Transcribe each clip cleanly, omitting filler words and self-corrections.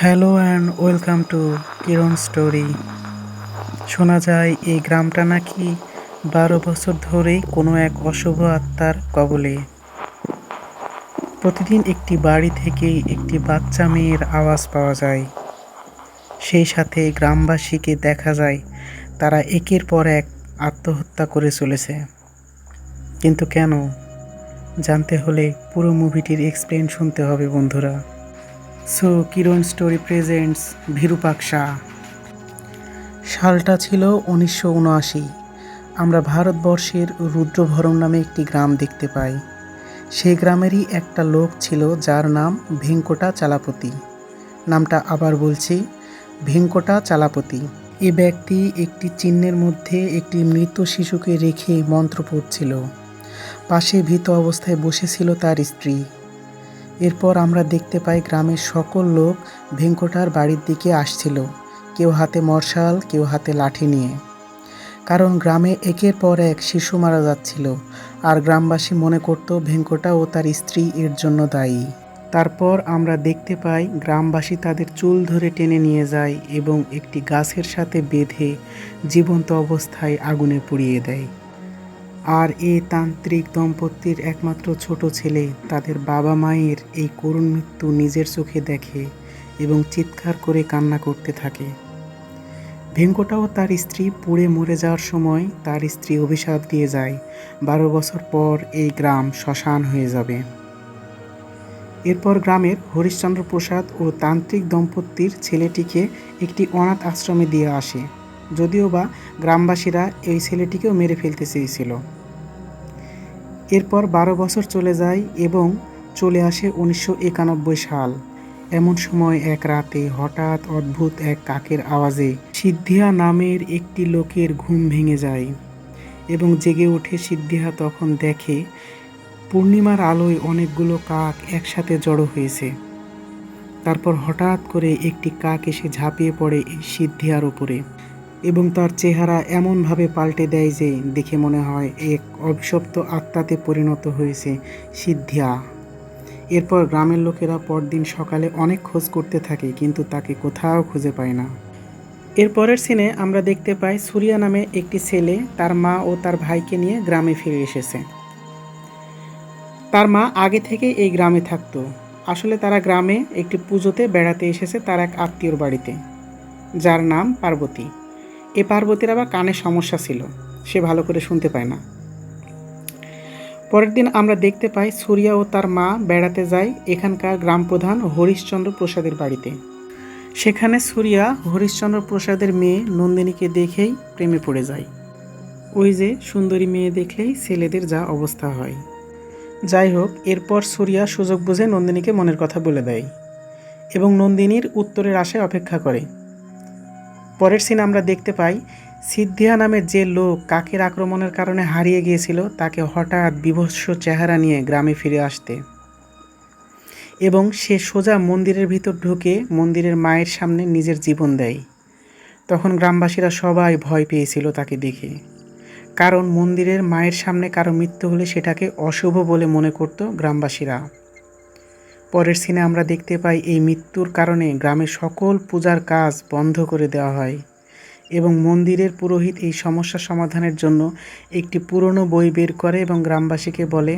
Hello and welcome to Kiran story. শোনা যায় এই গ্রামটা নাকি 12 বছর ধরেই কোনো এক অশুভ আত্মার কবলে। প্রতিদিন একটি বাড়ি থেকেই একটি বাচ্চা মেয়ের আওয়াজ পাওয়া যায়। সেই সাথে গ্রামবাসীকে দেখা যায় তারা একের পর এক আত্মহত্যা করে চলেছে। কিন্তু কেন? জানতে হলে পুরো মুভিটির এক্সপ্লেন শুনতে হবে বন্ধুরা। সো কিরণ স্টোরি প্রেজেন্টস ভিরুপাক্ষা। সালটা ছিল 1979। আমরা ভারতবর্ষের রুদ্রভরম নামে একটি গ্রাম দেখতে পাই। সেই গ্রামেরই একটা লোক ছিল যার নাম ভেঙ্কটা চালাপতি। নামটা আবার বলছি, ভেঙ্কটা চালাপতি। এ ব্যক্তি একটি চিহ্নের মধ্যে একটি মৃত শিশুকে রেখে মন্ত্র পড়ছিল। পাশে ভীত অবস্থায় বসেছিল তার স্ত্রী। এরপর আমরা দেখতে পাই গ্রামের সকল লোক ভেঙ্কটার বাড়ির দিকে আসছিল, কেউ হাতে মশাল, কেউ হাতে লাঠি নিয়ে। কারণ গ্রামে একের পর এক শিশু মারা যাচ্ছিল, আর গ্রামবাসী মনে করত ভেঙ্কটা ও তার স্ত্রী এর জন্য দায়ী। তারপর আমরা দেখতে পাই গ্রামবাসী তাদের চুল ধরে টেনে নিয়ে যায় এবং একটি গাছের সাথে বেঁধে জীবন্ত অবস্থায় আগুনে পুড়িয়ে দেয়। আর এই তান্ত্রিক দম্পতির একমাত্র ছোট ছেলে তাদের বাবা মায়ের এই করুণ মৃত্যু নিজের চোখে দেখে এবং চিৎকার করে কান্না করতে থাকে। ভেঙ্কটা ও তার স্ত্রী পুড়ে মরে যাওয়ার সময় তার স্ত্রী অভিশাপ দিয়ে যায়, 12 বছর পর এই গ্রাম শ্মশান হয়ে যাবে। এরপর গ্রামের হরিশ্চন্দ্র প্রসাদ ও তান্ত্রিক দম্পতির ছেলেটিকে একটি অনাথ আশ্রমে দিয়ে আসে, যদিও বা গ্রামবাসীরা এই ছেলেটিকেও মেরে ফেলতে চেয়েছিল। এরপর 12 বছর চলে যায় এবং চলে আসে 1991 সাল। এমন সময় এক রাতে হঠাৎ অদ্ভুত এক কাকের আওয়াজে সিদ্ধিয়া নামের একটি লোকের ঘুম ভেঙে যায় এবং জেগে ওঠে। সিদ্ধিয়া তখন দেখে পূর্ণিমার আলোয় অনেকগুলো কাক একসাথে জড়ো হয়েছে। তারপর হঠাৎ করে একটি কাক এসে ঝাঁপিয়ে পড়ে এই সিদ্ধিয়ার উপরে এবং তার চেহারা এমনভাবে পাল্টে দেয় যে দেখে মনে হয় এক অভিশপ্ত আত্মাতে পরিণত হয়েছে সিদ্ধিয়া। এরপর গ্রামের লোকেরা পরদিন সকালে অনেক খোঁজ করতে থাকে, কিন্তু তাকে কোথাও খুঁজে পায় না। এরপরের সিনে আমরা দেখতে পাই সুরিয়া নামে একটি ছেলে তার মা ও তার ভাইকে নিয়ে গ্রামে ফিরে এসেছে। তার মা আগে থেকে এই গ্রামে থাকতো। আসলে তারা গ্রামে একটি পুজোতে বেড়াতে এসেছে তার এক আত্মীয়র বাড়িতে, যার নাম পার্বতী। এ পার্বতীর আবার কানের সমস্যা ছিল, সে ভালো করে শুনতে পায় না। পরের দিন আমরা দেখতে পাই সুরিয়া ও তার মা বেড়াতে যায় এখানকার গ্রাম প্রধান হরিশ্চন্দ্র প্রসাদের বাড়িতে। সেখানে সুরিয়া হরিশ্চন্দ্র প্রসাদের মেয়ে নন্দিনীকে দেখেই প্রেমে পড়ে যায়। ওই যে সুন্দরী মেয়ে দেখলেই ছেলেদের যা অবস্থা হয়। যাই হোক, এরপর সুরিয়া সুযোগ বুঝে নন্দিনীকে মনের কথা বলে দেয় এবং নন্দিনীর উত্তরের আশায় অপেক্ষা করে। পরের সিন আমরা দেখতে পাই সিদ্ধিয়া নামের যে লোক কাকের আক্রমণের কারণে হারিয়ে গিয়েছিল তাকে হঠাৎ বিভৎস চেহারা নিয়ে গ্রামে ফিরে আসতে, এবং সে সোজা মন্দিরের ভিতর ঢুকে মন্দিরের মায়ের সামনে নিজের জীবন দেয়। তখন গ্রামবাসীরা সবাই ভয় পেয়েছিল তাকে দেখে, কারণ মন্দিরের মায়ের সামনে কারো মৃত্যু হলে সেটাকে অশুভ বলে মনে করত গ্রামবাসীরা। পরের সিনে আমরা দেখতে পাই এই মৃত্যুর কারণে গ্রামের সকল পূজার কাজ বন্ধ করে দেওয়া হয় এবং মন্দিরের পুরোহিত এই সমস্যা সমাধানের জন্য একটি পুরনো বই বের করে এবং গ্রামবাসীকে বলে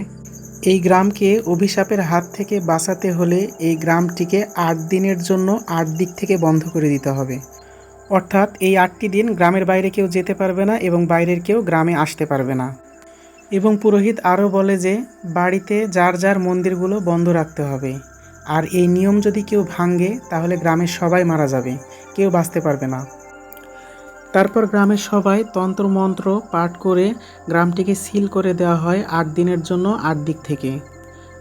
এই গ্রামকে অভিশাপের হাত থেকে বাঁচাতে হলে এই গ্রামটিকে 8 দিনের জন্য 8 দিক থেকে বন্ধ করে দিতে হবে। অর্থাৎ এই 8টি দিন গ্রামের বাইরে কেউ যেতে পারবে না এবং বাইরের কেউ গ্রামে আসতে পারবে না। এবং পুরোহিত আরও বলে যে বাড়িতে যার যার মন্দিরগুলো বন্ধ রাখতে হবে, আর এই নিয়ম যদি কেউ ভাঙে তাহলে গ্রামের সবাই মারা যাবে, কেউ বাঁচতে পারবে না। তারপর গ্রামের সবাই তন্ত্রমন্ত্র পাঠ করে গ্রামটিকে সিল করে দেওয়া হয় 8 দিনের জন্য 8 দিক থেকে।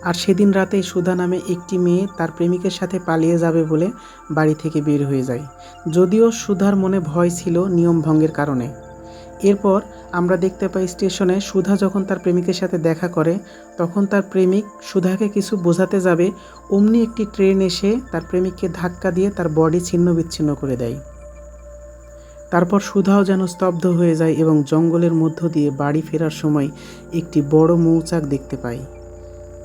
আর সেদিন রাতেই সুধা নামে একটি মেয়ে তার প্রেমিকের সাথে পালিয়ে যাবে বলে বাড়ি থেকে বের হয়ে যায়, যদিও সুধার মনে ভয় ছিল নিয়ম ভঙ্গের কারণে। এরপর আমরা দেখতে পাই স্টেশনে সুধা যখন তার প্রেমিকের সাথে দেখা করে তখন তার প্রেমিক সুধাকে কিছু বোঝাতে যাবে, অমনি একটি ট্রেন এসে তার প্রেমিককে ধাক্কা দিয়ে তার বডি ছিন্ন বিচ্ছিন্ন করে দেয়। তারপর সুধাও যেন স্তব্ধ হয়ে যায় এবং জঙ্গলের মধ্য দিয়ে বাড়ি ফেরার সময় একটি বড় মৌচাক দেখতে পাই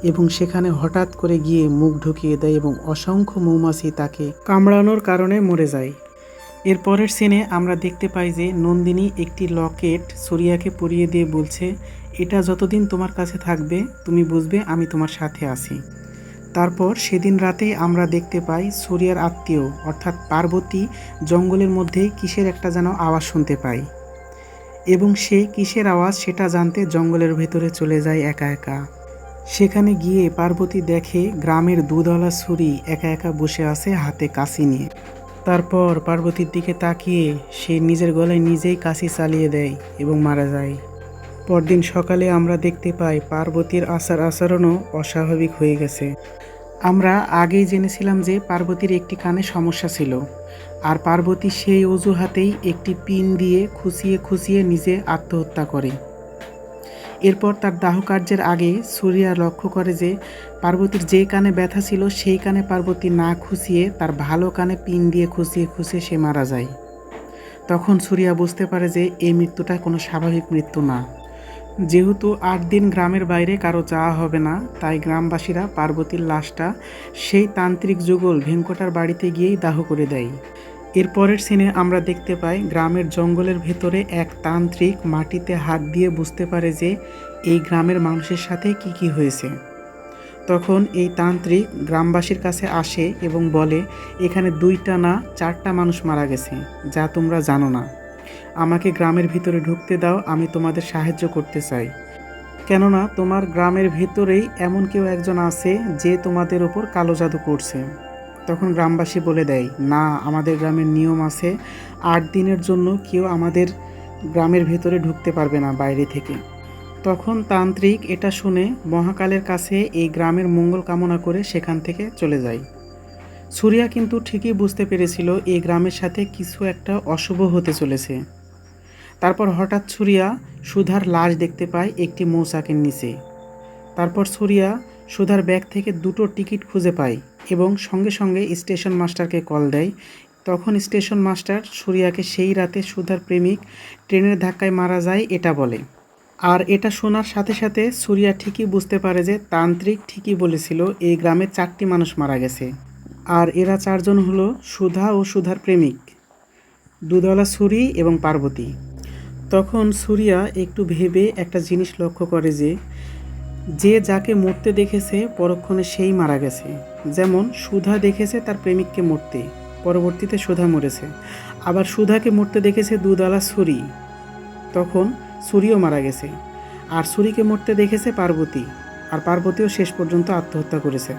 এবং সেখানে হঠাৎ করে গিয়ে মুখ ঢুকিয়ে দেয় এবং অসংখ্য মৌমাছি তাকে কামড়ানোর কারণে মরে যায়। এর পরের সিনে আমরা দেখতে পাই যে নন্দিনী একটি লকেট সুরিয়াকে পরিয়ে দিয়ে বলছে, এটা যতদিন তোমার কাছে থাকবে তুমি বুঝবে আমি তোমার সাথে আছি। তারপর সেদিন রাতেই আমরা দেখতে পাই সুরিয়ার আত্মীয় অর্থাৎ পার্বতী জঙ্গলের মধ্যে কিসের একটা যেন আওয়াজ শুনতে পায় এবং সে কিসের আওয়াজ সেটা জানতে জঙ্গলের ভেতরে চলে যায় একা একা। সেখানে গিয়ে পার্বতী দেখে গ্রামের দুধওয়ালা ছুরি একা একা বসে আছে হাতে কাঁচি নিয়ে। তারপর পার্বতীর দিকে তাকিয়ে সে নিজের গলায় নিজেই কাঁচি চালিয়ে দেয় এবং মারা যায়। পরদিন সকালে আমরা দেখতে পাই পার্বতীর আচার আচরণও অস্বাভাবিক হয়ে গেছে। আমরা আগেই জেনেছিলাম যে পার্বতীর একটি কানে সমস্যা ছিল, আর পার্বতী সেই অজুহাতেই একটি পিন দিয়ে খুঁচিয়ে খুঁচিয়ে নিজে আত্মহত্যা করে। এরপর তার দাহকার্যের আগে সুরিয়া লক্ষ্য করে যে পার্বতীর যে কানে ব্যথা ছিল সেই কানে পার্বতী না খুঁচিয়ে তার ভালো কানে পিন দিয়ে খুঁচিয়ে খুঁচিয়ে সে মারা যায়। তখন সুরিয়া বুঝতে পারে যে এই মৃত্যুটা কোনো স্বাভাবিক মৃত্যু না। যেহেতু ৮ দিন গ্রামের বাইরে কারো যাওয়া হবে না, তাই গ্রামবাসীরা পার্বতীর লাশটা সেই তান্ত্রিক যুগল ভেঙ্কটার বাড়িতে গিয়েই দাহ করে দেয়। এরপরের সিনে আমরা দেখতে পাই গ্রামের জঙ্গলের ভেতরে এক তান্ত্রিক মাটিতে হাত দিয়ে বুঝতে পারে যে এই গ্রামের মানুষের সাথে কি হয়েছে। তখন এই তান্ত্রিক গ্রামবাসীর কাছে আসে এবং বলে, এখানে 2টা না 4টা মানুষ মারা গেছে, যা তোমরা জানো না। আমাকে গ্রামের ভিতরে ঢুকতে দাও, আমি তোমাদের সাহায্য করতে চাই। কেননা তোমার গ্রামের ভেতরেই এমন কেউ একজন আছে যে তোমাদের ওপর কালো জাদু করছে। তখন গ্রামবাসী বলে দেয়, না, আমাদের গ্রামের নিয়ম আছে, 8 দিনের জন্য কেউ আমাদের গ্রামের ভেতরে ঢুকতে পারবে না বাইরে থেকে। তখন তান্ত্রিক এটা শুনে মহাকালের কাছে এই গ্রামের মঙ্গল কামনা করে সেখান থেকে চলে যায়। সুরিয়া কিন্তু ঠিকই বুঝতে পেরেছিল এই গ্রামের সাথে কিছু একটা অশুভ হতে চলেছে। তারপর হঠাৎ সুরিয়া সুধার লাশ দেখতে পায় একটি মৌচাকের নিচে। তারপর সুরিয়া সুধার ব্যাগ থেকে 2টো টিকিট খুঁজে পায় এবং সঙ্গে সঙ্গে স্টেশন মাস্টারকে কল দেয়। তখন স্টেশন মাস্টার সুরিয়াকে সেই রাতে সুধার প্রেমিক ট্রেনের ধাক্কায় মারা যায় এটা বলে। আর এটা শোনার সাথে সাথে সুরিয়া ঠিকই বুঝতে পারে যে তান্ত্রিক ঠিকই বলেছিল এই গ্রামে 4টি মানুষ মারা গেছে, আর এরা 4 জন হলো সুধা ও সুধার প্রেমিক, দুধওয়ালা ছুরি এবং পার্বতী। তখন সুরিয়া একটু ভেবে একটা জিনিস লক্ষ্য করে যে যাকে মরতে দেখেছে পরক্ষণে সেই মারা গেছে। যেমন সুধা দেখেছে তার প্রেমিককে মরতে, পরবর্তীতে সুধা মরেছে। আবার সুধাকে মরতে দেখেছে দুধওয়ালা ছুরি, তখন ছুরিও মারা গেছে। আর ছুরিকে মরতে দেখেছে পার্বতী, আর পার্বতীও শেষ পর্যন্ত আত্মহত্যা করেছে।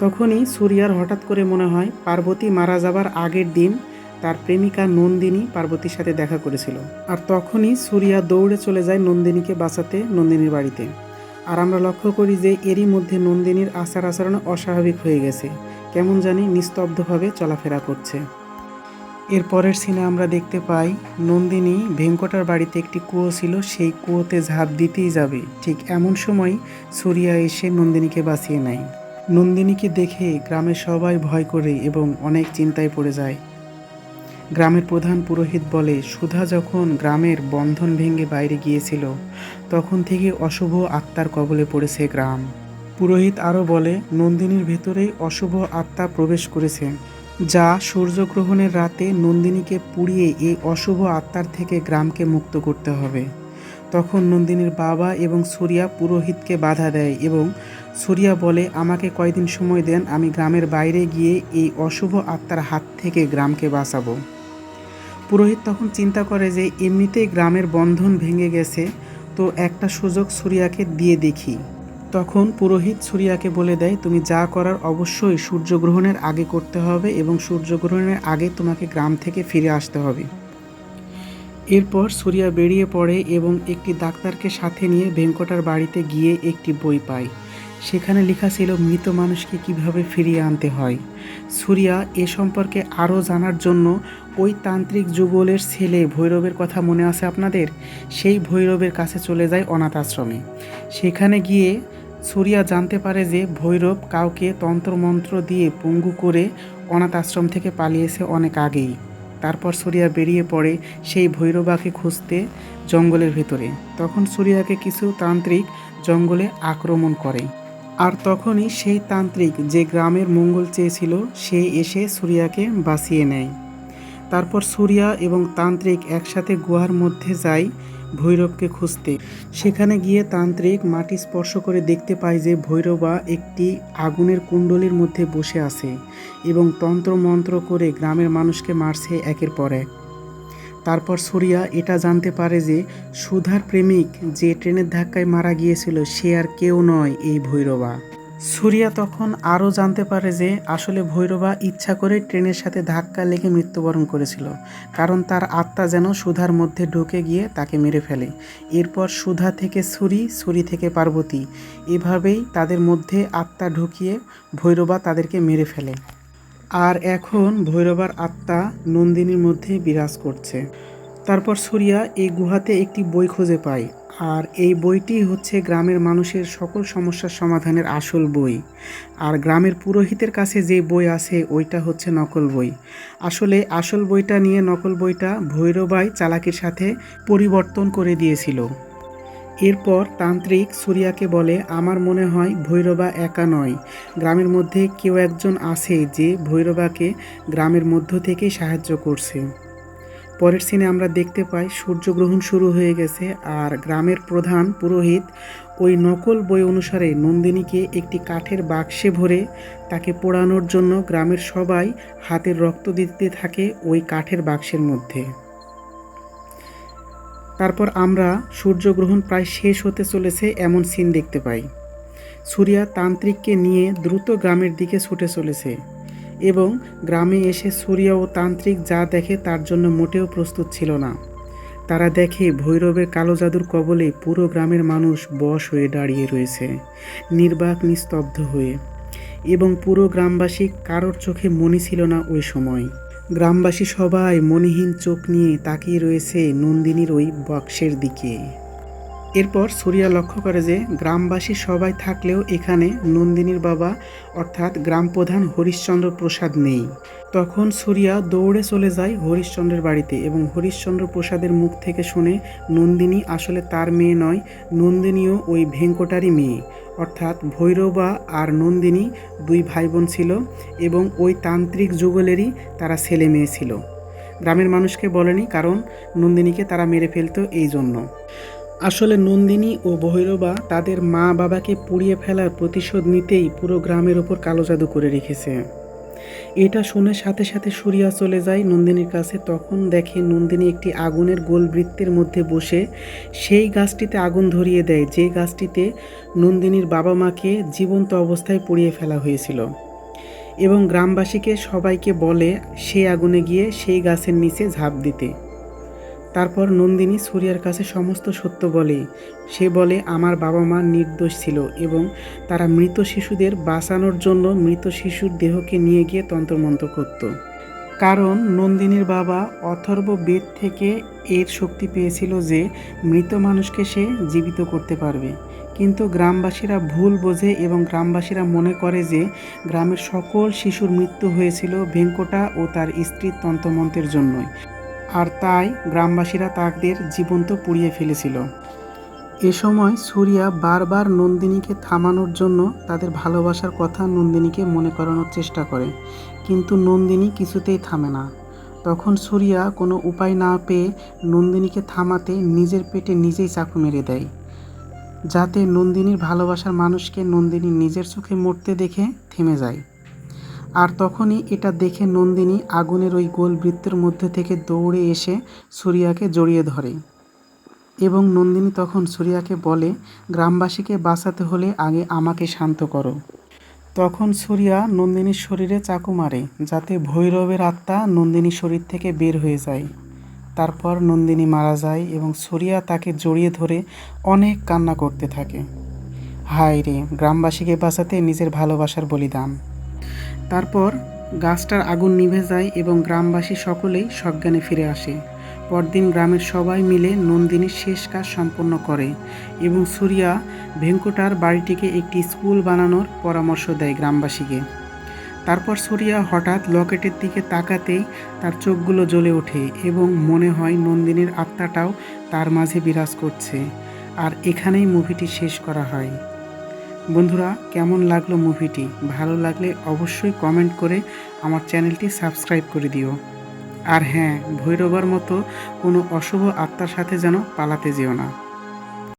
তখনই সুরিয়ার হঠাৎ করে মনে হয় পার্বতী মারা যাবার আগের দিন তার প্রেমিকা নন্দিনী পার্বতীর সাথে দেখা করেছিল। আর তখনই সুরিয়া দৌড়ে চলে যায় নন্দিনীকে বাঁচাতে নন্দিনীর বাড়িতে। আর আমরা লক্ষ্য করি যে এরই মধ্যে নন্দিনীর আচার আচরণ অস্বাভাবিক হয়ে গেছে, কেমন জানি নিস্তব্ধভাবে চলাফেরা করছে। এর পরের সিনে আমরা দেখতে পাই নন্দিনী ভেঙ্কটার বাড়িতে একটি কুয়ো ছিল, সেই কুয়োতে ঝাঁপ দিতেই যাবে, ঠিক এমন সময় সুরিয়া এসে নন্দিনীকে বাঁচিয়ে নেয়। নন্দিনীকে দেখে গ্রামের সবাই ভয় করে এবং অনেক চিন্তায় পড়ে যায়। গ্রামের প্রধান পুরোহিত বলে, সুধা যখন গ্রামের বন্ধন ভেঙে বাইরে গিয়েছিল তখন থেকে অশুভ আত্মার কবলে পড়েছে গ্রাম। পুরোহিত আরও বলে, নন্দিনীর ভেতরেই অশুভ আত্মা প্রবেশ করেছে, যা সূর্যগ্রহণের রাতে নন্দিনীকে পুড়িয়ে এই অশুভ আত্মার থেকে গ্রামকে মুক্ত করতে হবে। তখন নন্দিনীর বাবা এবং সুরিয়া পুরোহিতকে বাধা দেয় এবং সুরিয়া বলে, আমাকে কয়দিন সময় দেন, আমি গ্রামের বাইরে গিয়ে এই অশুভ আত্মার হাত থেকে গ্রামকে বাঁচাবো। পুরোহিত তখন চিন্তা করে যে এমনিতেই গ্রামের বন্ধন ভেঙে গেছে, তো একটা সুযোগ সুরিয়াকে দিয়ে দেখি। তখন পুরোহিত সুরিয়াকে বলে দেয়, তুমি যা করার অবশ্যই সূর্যগ্রহণের আগে করতে হবে এবং সূর্যগ্রহণের আগে তোমাকে গ্রাম থেকে ফিরে আসতে হবে। এরপর সুরিয়া বেরিয়ে পড়ে এবং একটি ডাক্তারকে সাথে নিয়ে ভেঙ্কটার বাড়িতে গিয়ে একটি বই পায়। সেখানে লেখা ছিল মৃত মানুষকে কিভাবে ফিরিয়ে আনতে হয়। সুরিয়া এ সম্পর্কে আরও জানার জন্য ওই তান্ত্রিক যুগলের ছেলে ভৈরবের কথা মনে আছে আপনাদের, সেই ভৈরবের কাছে চলে যায় অনাথ আশ্রমে। সেখানে গিয়ে সুরিয়া জানতে পারে যে ভৈরব কাউকে তন্ত্রমন্ত্র দিয়ে পঙ্গু করে অনাথ আশ্রম থেকে পালিয়েছে অনেক আগেই। তারপর সুরিয়া বেরিয়ে পড়ে সেই ভৈরবাকে খুঁজতে জঙ্গলের ভেতরে। তখন সুরিয়াকে কিছু তান্ত্রিক জঙ্গলে আক্রমণ করে। আর তখনই সেই তান্ত্রিক যে গ্রামের মঙ্গল চেয়েছিল সে এসে সুরিয়াকে বাঁচিয়ে নেয়। তারপর সুরিয়া এবং তান্ত্রিক একসাথে গুহার মধ্যে যায় ভৈরবকে খুঁজতে। সেখানে গিয়ে তান্ত্রিক মাটি স্পর্শ করে দেখতে পায় যে ভৈরবা একটি আগুনের কুণ্ডলীর মধ্যে বসে আছে এবং তন্ত্র মন্ত্র করে গ্রামের মানুষকে মারছে একের পর এক। তারপর সুরিয়া এটা জানতে পারে যে সুধার প্রেমিক যে ট্রেনের ধাক্কায় মারা গিয়েছিল সে আর কেউ নয়, এই ভৈরবা। সুরিয়া তখন আরও জানতে পারে যে আসলে ভৈরবা ইচ্ছা করে ট্রেনের সাথে ধাক্কা লেগে মৃত্যুবরণ করেছিল, কারণ তার আত্মা যেন সুধার মধ্যে ঢুকে গিয়ে তাকে মেরে ফেলে। এরপর সুধা থেকে ছুরি, ছুরি থেকে পার্বতী, এভাবেই তাদের মধ্যে আত্মা ঢুকিয়ে ভৈরবা তাদেরকে মেরে ফেলে। আর এখন ভৈরবার আত্মা নন্দিনীর মধ্যে বিরাজ করছে। তারপর সুরিয়া এই গুহাতে একটি বই খুঁজে পায়, আর এই বইটি হচ্ছে গ্রামের মানুষের সকল সমস্যার সমাধানের আসল বই। আর গ্রামের পুরোহিতের কাছে যে বই আছে ওইটা হচ্ছে নকল বই। আসলে আসল বইটা নিয়ে নকল বইটা ভৈরবাই চালাকির সাথে পরিবর্তন করে দিয়েছিল। এরপর তান্ত্রিক সুরিয়াকে বলে, আমার মনে হয় ভৈরবা একা নয়, গ্রামের মধ্যে কেউ একজন আছে যে ভৈরবাকে গ্রামের মধ্য থেকেই সাহায্য করছে। পরের সিনে আমরা দেখতে পাই সূর্যগ্রহণ শুরু হয়ে গেছে, আর গ্রামের প্রধান পুরোহিত ওই নকল বই অনুসারে নন্দিনীকে একটি কাঠের বাক্সে ভরে তাকে পোড়ানোর জন্য গ্রামের সবাই হাতের রক্ত দিতে থাকে ওই কাঠের বাক্সের মধ্যে। তারপর আমরা সূর্যগ্রহণ প্রায় শেষ হতে চলেছে এমন সিন দেখতে পাই। সুরিয়া তান্ত্রিককে নিয়ে দ্রুত গ্রামের দিকে ছুটে চলেছে এবং গ্রামে এসে সুরিয়া ও তান্ত্রিক যা দেখে তার জন্য মোটেও প্রস্তুত ছিল না। তারা দেখে ভৈরবের কালো জাদুর কবলে পুরো গ্রামের মানুষ বশ হয়ে দাঁড়িয়ে রয়েছে, নির্বাক নিস্তব্ধ হয়ে, এবং পুরো গ্রামবাসী কারোর চোখে মনি ছিল না ওই সময়। গ্রামবাসী সবাই মনিহীন চোখ নিয়ে তাকিয়ে রয়েছে নন্দিনীর ওই বাক্সের দিকে। এরপর সুরিয়া লক্ষ্য করে যে গ্রামবাসী সবাই থাকলেও এখানে নন্দিনীর বাবা অর্থাৎ গ্রাম প্রধান হরিশ্চন্দ্র প্রসাদ নেই। তখন সুরিয়া দৌড়ে চলে যায় হরিশ্চন্দ্রের বাড়িতে এবং হরিশ্চন্দ্র প্রসাদের মুখ থেকে শুনে নন্দিনী আসলে তার মেয়ে নয়, নন্দিনীও ওই ভেঙ্কটারই মেয়ে, অর্থাৎ ভৈরবা আর নন্দিনী দুই ভাই বোন ছিল এবং ওই তান্ত্রিক যুগলেরই তারা ছেলে মেয়ে ছিল। গ্রামের মানুষকে বলেনি, কারণ নন্দিনীকে তারা মেরে ফেলতো এই জন্য। আসলে নন্দিনী ও ভৈরবা তাদের মা বাবাকে পুড়িয়ে ফেলার প্রতিশোধ নিতেই পুরো গ্রামের ওপর কালো জাদু করে রেখেছে। এটা শুনে সাথে সাথে সুরিয়া চলে যায় নন্দিনীর কাছে। তখন দেখে নন্দিনী একটি আগুনের গোল বৃত্তের মধ্যে বসে সেই গাছটিতে আগুন ধরিয়ে দেয় যে গাছটিতে নন্দিনীর বাবা মাকে জীবন্ত অবস্থায় পুড়িয়ে ফেলা হয়েছিল, এবং গ্রামবাসীকে সবাইকে বলে সেই আগুনে গিয়ে সেই গাছের নিচে ঝাঁপ দিতে। তারপর নন্দিনী সুরিয়ার কাছে সমস্ত সত্য বলে। সে বলে আমার বাবা মা নির্দোষ ছিল এবং তারা মৃত শিশুদের বাঁচানোর জন্য মৃত শিশুর দেহকে নিয়ে গিয়ে তন্ত্রমন্ত্র করত। কারণ নন্দিনীর বাবা অথর্ব বেদ থেকে এর শক্তি পেয়েছিল যে মৃত মানুষকে সে জীবিত করতে পারবে। কিন্তু গ্রামবাসীরা ভুল বোঝে এবং গ্রামবাসীরা মনে করে যে গ্রামের সকল শিশুর মৃত্যু হয়েছিল ভেঙ্কটা ও তার স্ত্রীর তন্ত্রমন্ত্রের জন্যই, আর তাই গ্রামবাসীরা তাদের জীবন্ত পুড়িয়ে ফেলেছিল। এ সময় সুরিয়া বারবার নন্দিনীকে থামানোর জন্য তাদের ভালোবাসার কথা নন্দিনীকে মনে করানোর চেষ্টা করে, কিন্তু নন্দিনী কিছুতেই থামে না। তখন সুরিয়া কোনো উপায় না পেয়ে নন্দিনীকে থামাতে নিজের পেটে নিজেই চাকু মেরে দেয়, যাতে নন্দিনীর ভালোবাসার মানুষকে নন্দিনী নিজের চোখে মরতে দেখে থেমে যায়। আর তখনই এটা দেখে নন্দিনী আগুনের ওই গোল বৃত্তের মধ্যে থেকে দৌড়ে এসে সুরিয়াকে জড়িয়ে ধরে, এবং নন্দিনী তখন সুরিয়াকে বলে গ্রামবাসীকে বাঁচাতে হলে আগে আমাকে শান্ত করো। তখন সুরিয়া নন্দিনীর শরীরে চাকু মারে যাতে ভৈরবের আত্মা নন্দিনীর শরীর থেকে বের হয়ে যায়। তারপর নন্দিনী মারা যায় এবং সুরিয়া তাকে জড়িয়ে ধরে অনেক কান্না করতে থাকে। হায় রে, গ্রামবাসীকে বাঁচাতে নিজের ভালোবাসার বলিদান। তারপর গাছটার আগুন নিভে যায় এবং গ্রামবাসী সকলেই সজ্ঞানে ফিরে আসে। পরদিন গ্রামের সবাই মিলে নন্দিনীর শেষ কাজ সম্পন্ন করে এবং সুরিয়া ভেঙ্কটার বাড়িটিকে একটি স্কুল বানানোর পরামর্শ দেয় গ্রামবাসীকে। তারপর সুরিয়া হঠাৎ লকেটের দিকে তাকাতেই তার চোখগুলো জ্বলে ওঠে এবং মনে হয় নন্দিনীর আত্মাটাও তার মাঝে বিরাজ করছে। আর এখানেই মুভিটি শেষ করা হয়। বন্ধুরা, কেমন লাগলো মুভিটি? ভালো লাগলে অবশ্যই কমেন্ট করে আমার চ্যানেলটি সাবস্ক্রাইব করে দিও। আর হ্যাঁ, ভৈরবার মতো কোনো অশুভ আত্মার সাথে যেন পালাতে যেও না।